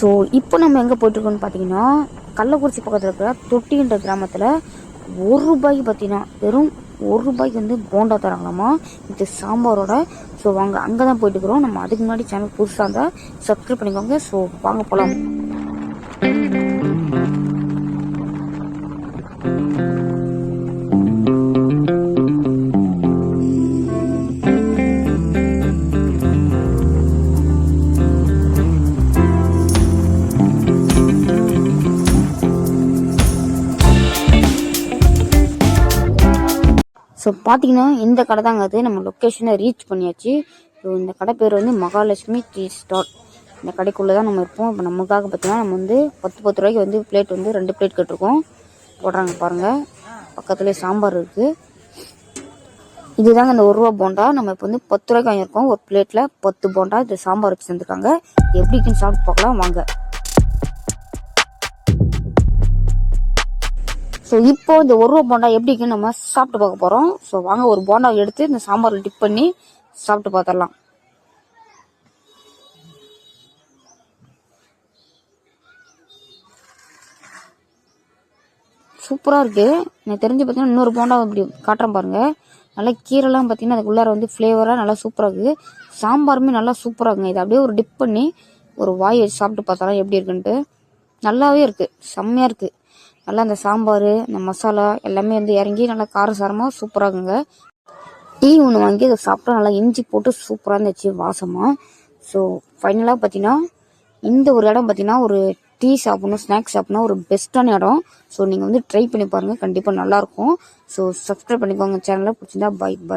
So இப்போ நம்ம எங்கே போயிட்டுருக்கோம்னு பார்த்தீங்கன்னா, கள்ளக்குறிச்சி பக்கத்தில் இருக்கிற தொட்டின்ற கிராமத்தில் ₹1 பார்த்தீங்கன்னா வெறும் ₹1 வந்து போண்டா தராங்களாமா இது சாம்பாரோட. ஸோ வாங்க அங்கே தான் போயிட்டுருக்குறோம். நம்ம அதுக்கு முன்னாடி சேனல் புதுசாக இருந்தால் சப்ஸ்கிரைப் பண்ணிக்கோங்க. ஸோ வாங்க போகலாம். ஸோ பார்த்தீங்கன்னா இந்த கடை தாங்க அது. நம்ம லொக்கேஷனை ரீச் பண்ணியாச்சு. ஸோ இந்த கடை பேர் வந்து மகாலட்சுமி டீ ஸ்டால். இந்த கடைக்குள்ளே தான் நம்ம இருப்போம். இப்போ நமக்காக பார்த்தீங்கன்னா நம்ம வந்து 10 ரூபாய்க்கு வந்து பிளேட் வந்து 2 பிளேட் கேட்டிருக்கோம். போடுறாங்க பாருங்கள். பக்கத்துலேயே சாம்பார் இருக்குது. இதுதாங்க இந்த ₹1 போண்டா. நம்ம இப்போ வந்து 10 ரூபாய்க்கு வாங்கியிருக்கோம். ஒரு பிளேட்டில் 10 போண்டா இது சாம்பார் வச்சு தந்துருக்காங்க. எப்படிக்குன்னு சாப்பிட்டு பார்க்கலாம் வாங்க. ஸோ இப்போ இந்த ₹1 போண்டா எப்படிக்குன்னு நம்ம சாப்பிட்டு பார்க்க போகிறோம். ஸோ வாங்க ஒரு போண்டா எடுத்து இந்த சாம்பாரில் டிப் பண்ணி சாப்பிட்டு பார்த்துடலாம். சூப்பராக இருக்குது. எனக்கு தெரிஞ்சு பார்த்தீங்கன்னா இன்னொரு போண்டா இப்படி காட்டுறேன் பாருங்கள். நல்லா கீரைலாம் பார்த்தீங்கன்னா அதுக்குள்ளார வந்து ஃப்ளேவராக நல்லா சூப்பராக இருக்குது. சாம்பாருமே நல்லா சூப்பராக இருக்குங்க. இதை அப்படியே ஒரு டிப் பண்ணி ஒரு வாய் வச்சு சாப்பிட்டு பார்த்தாலும் எப்படி இருக்குன்ட்டு நல்லாவே இருக்குது. செம்மையாக இருக்குது. நல்லா அந்த சாம்பார் இந்த மசாலா எல்லாமே வந்து இறங்கி நல்லா காரசாரமாக சூப்பராக இருக்குங்க. டீ ஒன்று வாங்கி அதை சாப்பிட்டா நல்லா இஞ்சி போட்டு சூப்பராக இருந்துச்சு வாசமாக. ஸோ ஃபைனலாக பார்த்தீங்கன்னா இந்த ஒரு இடம் பார்த்தீங்கன்னா ஒரு டீ சாப்பிடணும் ஸ்நாக்ஸ் சாப்பிடணும் ஒரு பெஸ்ட்டான இடம். ஸோ நீங்கள் வந்து ட்ரை பண்ணி பாருங்கள். கண்டிப்பாக நல்லாயிருக்கும். ஸோ சப்ஸ்கிரைப் பண்ணிக்கோங்க சேனலை. பிடிச்சிருந்தா பை.